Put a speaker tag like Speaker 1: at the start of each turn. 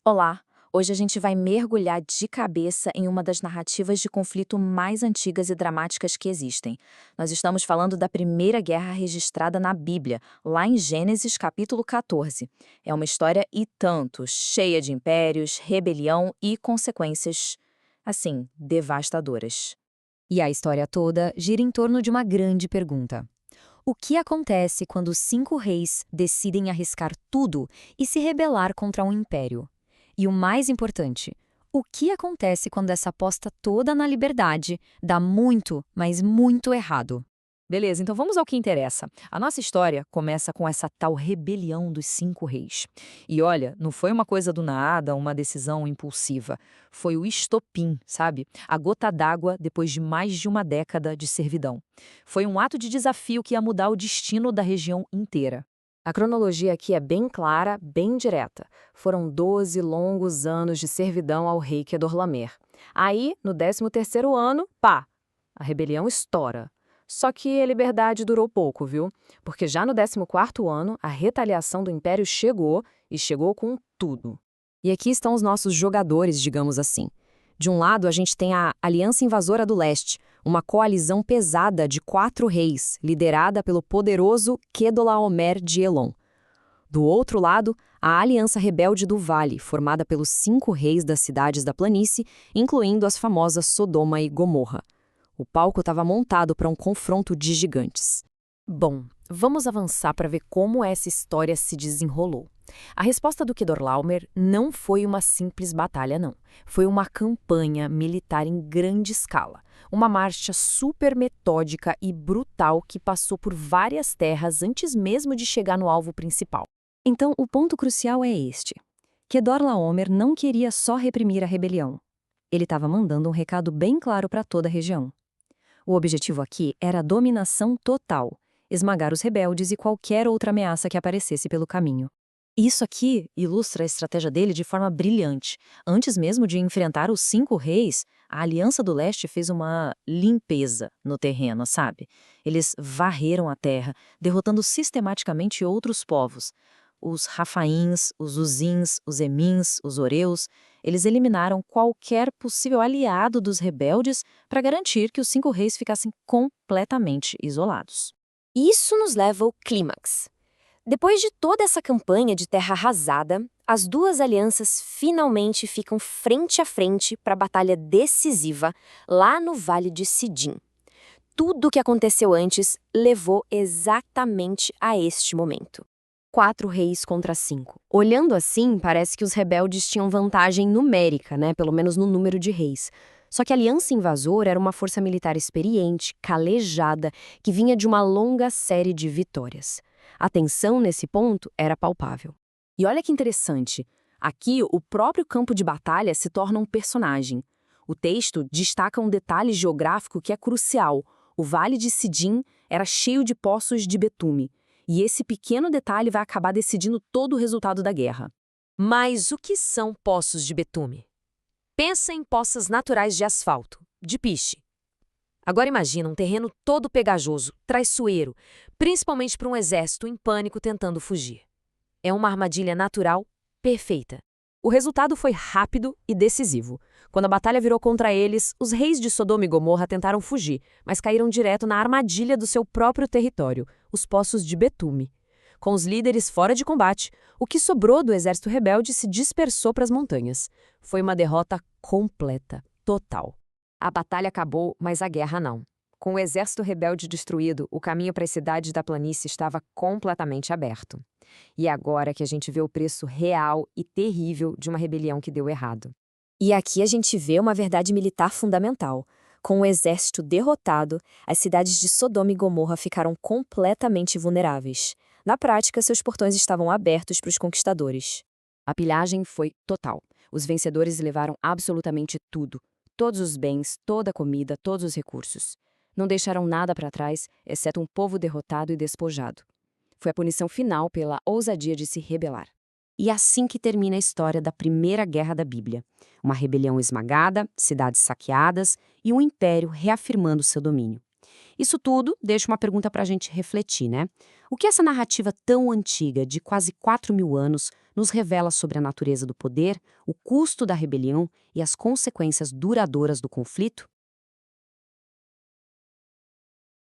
Speaker 1: Olá! Hoje a gente vai mergulhar de cabeça em uma das narrativas de conflito mais antigas e dramáticas que existem. Nós estamos falando da primeira guerra registrada na Bíblia, lá em Gênesis capítulo 14. É uma história e tanto, cheia de impérios, rebelião e consequências, assim, devastadoras.
Speaker 2: E a história toda gira em torno de uma grande pergunta. O que acontece quando os 5 reis decidem arriscar tudo e se rebelar contra um império? E o mais importante, o que acontece quando essa aposta toda na liberdade dá muito, mas muito errado?
Speaker 1: Beleza, então vamos ao que interessa. A nossa história começa com essa tal rebelião dos 5 reis. E olha, não foi uma coisa do nada, uma decisão impulsiva. Foi o estopim, sabe? A gota d'água depois de mais de uma década de servidão. Foi um ato de desafio que ia mudar o destino da região inteira.
Speaker 3: A cronologia aqui é bem clara, bem direta. Foram 12 longos anos de servidão ao rei Quedorlaomer. Aí, no 13º ano, pá, a rebelião estoura. Só que a liberdade durou pouco, viu? Porque já no 14º ano, a retaliação do império chegou e chegou com tudo. E aqui estão os nossos jogadores, digamos assim. De um lado, a gente tem a Aliança Invasora do Leste, uma coalizão pesada de 4 reis, liderada pelo poderoso Quedorlaomer de Elon. Do outro lado, a Aliança Rebelde do Vale, formada pelos 5 reis das cidades da planície, incluindo as famosas Sodoma e Gomorra. O palco estava montado para um confronto de gigantes. Bom, vamos avançar para ver como essa história se desenrolou. A resposta do Quedorlaomer não foi uma simples batalha, não. Foi uma campanha militar em grande escala. Uma marcha super metódica e brutal que passou por várias terras antes mesmo de chegar no alvo principal.
Speaker 2: Então, o ponto crucial é este. Quedorlaomer não queria só reprimir a rebelião. Ele estava mandando um recado bem claro para toda a região. O objetivo aqui era a dominação total, esmagar os rebeldes e qualquer outra ameaça que aparecesse pelo caminho. Isso aqui ilustra a estratégia dele de forma brilhante. Antes mesmo de enfrentar os 5 reis, a Aliança do Leste fez uma limpeza no terreno, sabe? Eles varreram a terra, derrotando sistematicamente outros povos. Os Rafaíns, os Uzins, os Emins, os Oreus, eles eliminaram qualquer possível aliado dos rebeldes para garantir que os 5 reis ficassem completamente isolados.
Speaker 4: Isso nos leva ao clímax. Depois de toda essa campanha de terra arrasada, as duas alianças finalmente ficam frente a frente para a batalha decisiva lá no Vale de Sidim. Tudo o que aconteceu antes levou exatamente a este momento.
Speaker 3: 4 reis contra 5. Olhando assim, parece que os rebeldes tinham vantagem numérica, né? Pelo menos no número de reis. Só que a Aliança Invasora era uma força militar experiente, calejada, que vinha de uma longa série de vitórias. A tensão nesse ponto era palpável.
Speaker 1: E olha que interessante, aqui o próprio campo de batalha se torna um personagem. O texto destaca um detalhe geográfico que é crucial. O Vale de Sidim era cheio de poços de betume. E esse pequeno detalhe vai acabar decidindo todo o resultado da guerra.
Speaker 5: Mas o que são poços de betume? Pensa em poças naturais de asfalto, de piche. Agora imagina um terreno todo pegajoso, traiçoeiro, principalmente para um exército em pânico tentando fugir. É uma armadilha natural perfeita. O resultado foi rápido e decisivo. Quando a batalha virou contra eles, os reis de Sodoma e Gomorra tentaram fugir, mas caíram direto na armadilha do seu próprio território, os poços de betume. Com os líderes fora de combate, o que sobrou do exército rebelde se dispersou para as montanhas. Foi uma derrota completa, total.
Speaker 3: A batalha acabou, mas a guerra não. Com o exército rebelde destruído, o caminho para as cidades da planície estava completamente aberto. E é agora que a gente vê o preço real e terrível de uma rebelião que deu errado.
Speaker 4: E aqui a gente vê uma verdade militar fundamental. Com o exército derrotado, as cidades de Sodoma e Gomorra ficaram completamente vulneráveis. Na prática, seus portões estavam abertos para os conquistadores.
Speaker 3: A pilhagem foi total. Os vencedores levaram absolutamente tudo. Todos os bens, toda a comida, todos os recursos. Não deixaram nada para trás, exceto um povo derrotado e despojado. Foi a punição final pela ousadia de se rebelar. E é assim que termina a história da primeira guerra da Bíblia. Uma rebelião esmagada, cidades saqueadas e um império reafirmando seu domínio. Isso tudo deixa uma pergunta para a gente refletir, né? O que essa narrativa tão antiga, de quase 4.000 anos,
Speaker 6: nos revela sobre a natureza do poder, o custo da rebelião e as consequências duradouras do conflito?